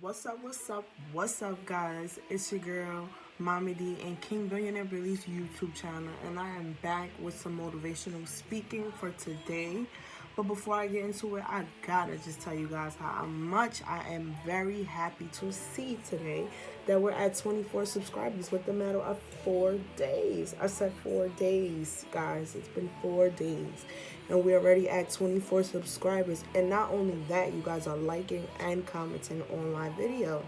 What's up, guys? It's your girl, Mommy D, and King Billionaire Billy's YouTube channel, and I am back with some motivational speaking for today. But before I get into it, I gotta just tell you guys how much I am very happy to see today that we're at 24 subscribers with the matter of 4 days. I said 4 days, guys. It's been 4 days. And we're already at 24 subscribers. And not only that, you guys are liking and commenting on my video.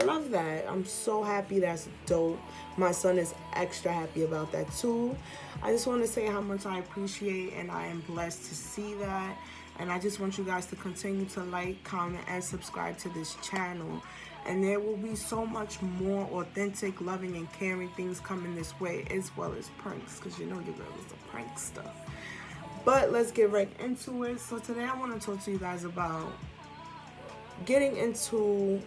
I love that. I'm so happy. That's dope. My son is extra happy about that too. I just want to say how much I appreciate and I am blessed to see that. And I just want you guys to continue to like, comment, and subscribe to this channel. And there will be so much more authentic, loving, and caring things coming this way, as well as pranks, because you know your girl is a prankster. But let's get right into it. So today I want to talk to you guys about getting into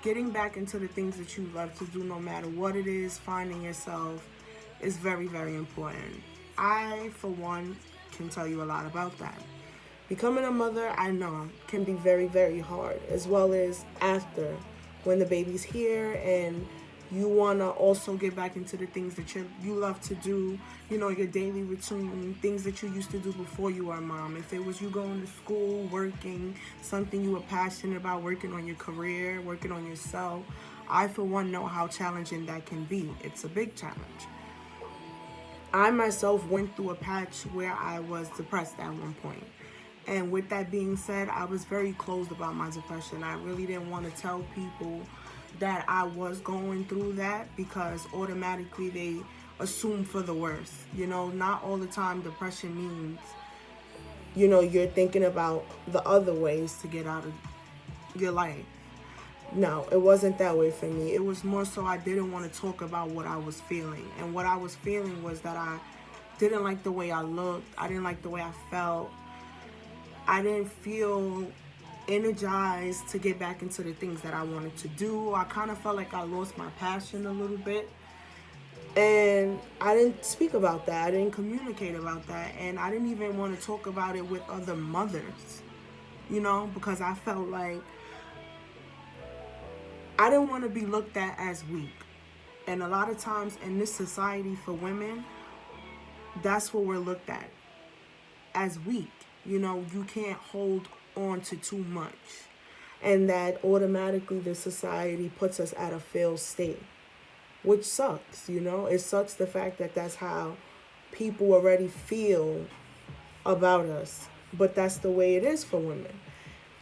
getting back into the things that you love to do, no matter what it is. Finding yourself is very, very important. I, for one, can tell you a lot about that. Becoming a mother, I know, can be very, very hard, as well as after, when the baby's here and you want to also get back into the things that you love to do, you know, your daily routine, things that you used to do before you were a mom. If it was you going to school, working, something you were passionate about, working on your career, working on yourself, I, for one, know how challenging that can be. It's a big challenge. I myself went through a patch where I was depressed at one point. And with that being said, I was very closed about my depression. I really didn't want to tell people that I was going through that because automatically they assume for the worst. You know, not all the time depression means, you know, you're thinking about the other ways to get out of your life. No, it wasn't that way for me. It was more so I didn't want to talk about what I was feeling. And what I was feeling was that I didn't like the way I looked. I didn't like the way I felt. I didn't feel energized to get back into the things that I wanted to do. I kind of felt like I lost my passion a little bit. And I didn't speak about that. I didn't communicate about that. And I didn't even want to talk about it with other mothers, you know, because I felt like I didn't want to be looked at as weak. And a lot of times in this society for women, that's what we're looked at, as weak. You know, you can't hold on to too much. And that automatically the society puts us at a failed state, which sucks, you know. It sucks the fact that that's how people already feel about us. But that's the way it is for women.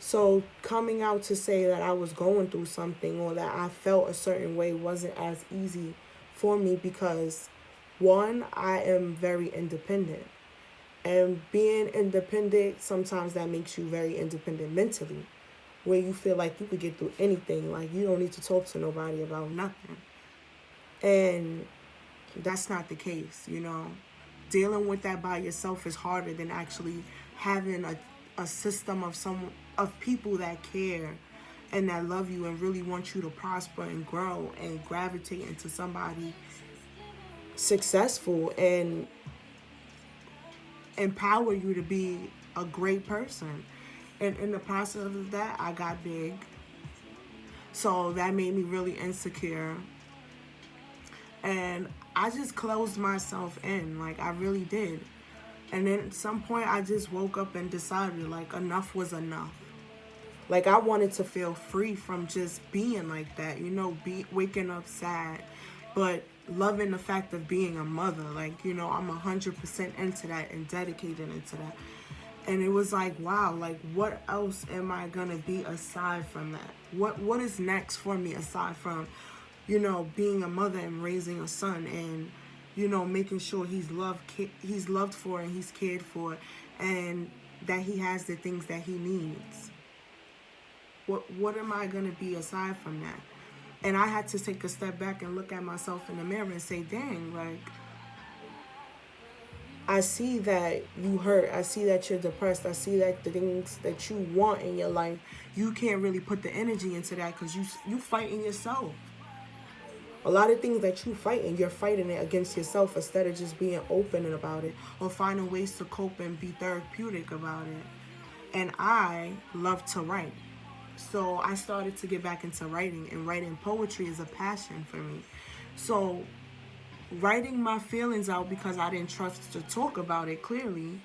So coming out to say that I was going through something or that I felt a certain way wasn't as easy for me because, one, I am very independent. And being independent, sometimes that makes you very independent mentally, where you feel like you could get through anything. Like you don't need to talk to nobody about nothing. And that's not the case, you know. Dealing with that by yourself is harder than actually having a system of people that care and that love you and really want you to prosper and grow and gravitate into somebody successful and empower you to be a great person. And in the process of that, I got big. So that made me really insecure. And I just closed myself in, like I really did. And then at some point I just woke up and decided like enough was enough. Like I wanted to feel free from just being like that, you know, waking up sad, but loving the fact of being a mother. Like, you know, I'm 100% into that and dedicated into that. And it was like, wow, like what else am I gonna be aside from that? What is next for me aside from, you know, being a mother and raising a son and, you know, making sure he's loved for and he's cared for and that he has the things that he needs. What am I gonna be aside from that? And I had to take a step back and look at myself in the mirror and say, dang, like, I see that you hurt. I see that you're depressed. I see that the things that you want in your life, you can't really put the energy into that because you fighting yourself. A lot of things that you fighting, you're fighting it against yourself instead of just being open about it or finding ways to cope and be therapeutic about it. And I love to write. So I started to get back into writing, and writing poetry is a passion for me. So writing my feelings out because I didn't trust to talk about it clearly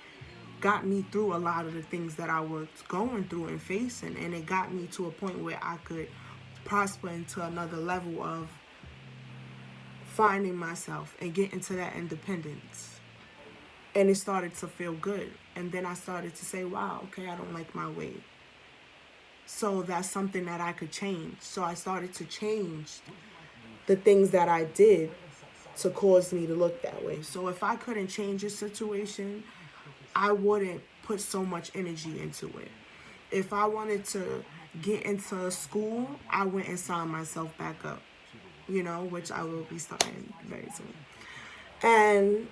got me through a lot of the things that I was going through and facing, and it got me to a point where I could prosper into another level of finding myself and getting to that independence. And it started to feel good. And then I started to say, wow, okay, I don't like my weight. So that's something that I could change. So I started to change the things that I did to cause me to look that way. So if I couldn't change a situation, I wouldn't put so much energy into it. If I wanted to get into school, I went and signed myself back up, which I will be starting very soon. And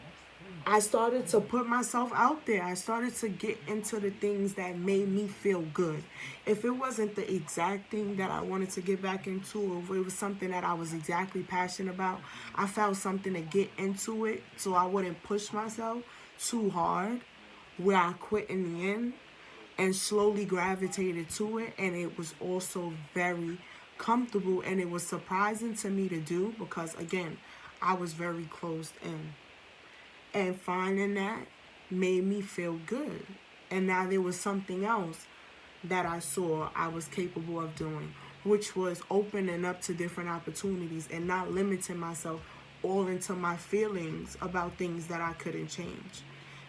I started to put myself out there. I started to get into the things that made me feel good. If it wasn't the exact thing that I wanted to get back into, or if it was something that I was exactly passionate about, I found something to get into it so I wouldn't push myself too hard where I quit in the end, and slowly gravitated to it. And it was also very comfortable, and it was surprising to me to do because, again, I was very closed in. And finding that made me feel good. And now there was something else that I saw I was capable of doing, which was opening up to different opportunities and not limiting myself all into my feelings about things that I couldn't change.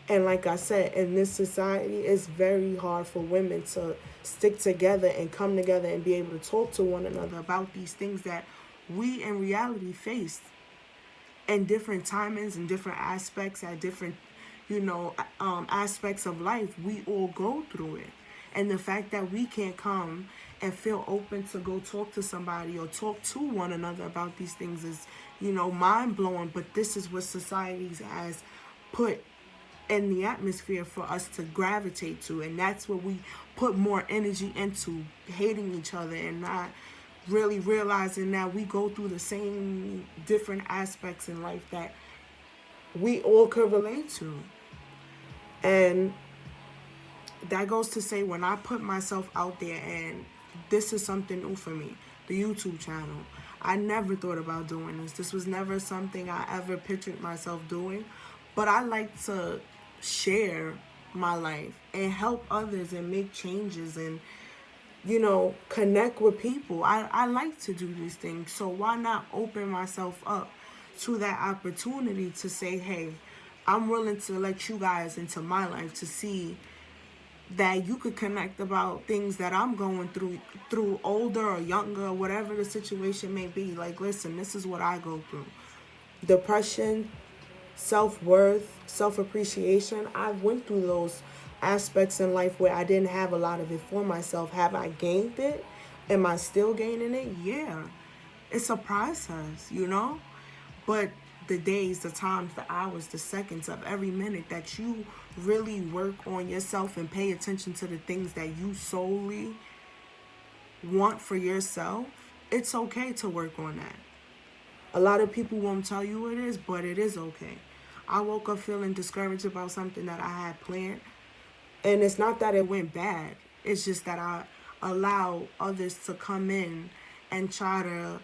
And like I said, in this society, it's very hard for women to stick together and come together and be able to talk to one another about these things that we in reality face in different timings and different aspects at different, aspects of life. We all go through it. And the fact that we can't come and feel open to go talk to somebody or talk to one another about these things is, mind blowing. But this is what society has put in the atmosphere for us to gravitate to, and that's what we put more energy into, hating each other and not really realizing that we go through the same different aspects in life that we all could relate to. And that goes to say, when I put myself out there, and this is something new for me, the YouTube channel, I never thought about doing this. This was never something I ever pictured myself doing, but I like to share my life and help others and make changes and connect with people. I like to do these things, so why not open myself up to that opportunity to say, hey, I'm willing to let you guys into my life to see that you could connect about things that I'm going through older or younger, or whatever the situation may be. Like, listen, this is what I go through. Depression, self-worth, self-appreciation. I went through those aspects in life where I didn't have a lot of it for myself. Have I gained it? Am I still gaining it? Yeah. It's a process, But the days, the times, the hours, the seconds of every minute that you really work on yourself and pay attention to the things that you solely want for yourself, it's okay to work on that. A lot of people won't tell you it is, but it is okay. I woke up feeling discouraged about something that I had planned. And it's not that it went bad. It's just that I allow others to come in and try to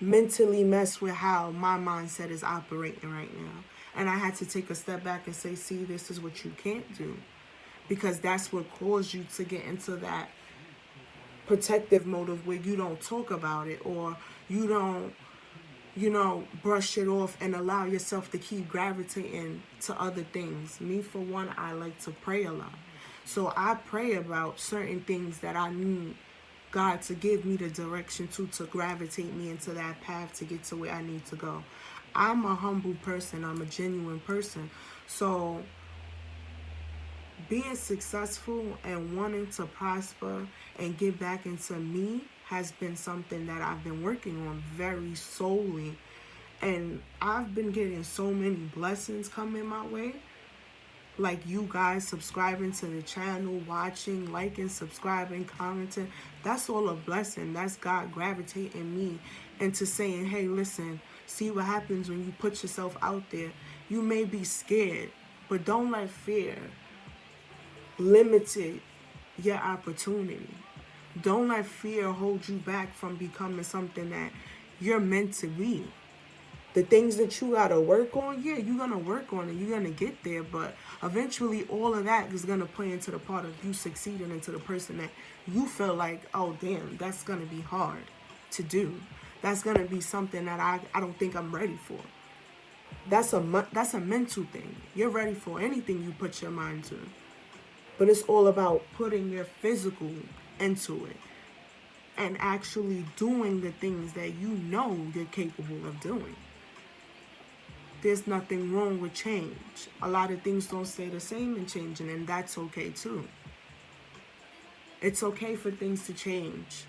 mentally mess with how my mindset is operating right now. And I had to take a step back and say, see, this is what you can't do. Because that's what caused you to get into that protective mode of where you don't talk about it, or you don't, brush it off and allow yourself to keep gravitating to other things. Me, for one, I like to pray a lot. So I pray about certain things that I need God to give me the direction to gravitate me into that path to get to where I need to go. I'm a humble person. I'm a genuine person. So being successful and wanting to prosper and get back into me has been something that I've been working on very solely. And I've been getting so many blessings coming my way. Like you guys subscribing to the channel, watching, liking, subscribing, commenting. That's all a blessing. That's God gravitating me into saying, hey, listen, see what happens when you put yourself out there. You may be scared, but don't let fear limit your opportunity. Don't let fear hold you back from becoming something that you're meant to be. The things that you gotta work on, yeah, you're gonna work on it, you're gonna get there, but eventually all of that is gonna play into the part of you succeeding into the person that you feel like, oh damn, that's gonna be hard to do. That's gonna be something that I don't think I'm ready for. That's a mental thing. You're ready for anything you put your mind to. But it's all about putting your physical into it and actually doing the things that you know you're capable of doing. There's nothing wrong with change. A lot of things don't stay the same in changing, and that's okay too. It's okay for things to change.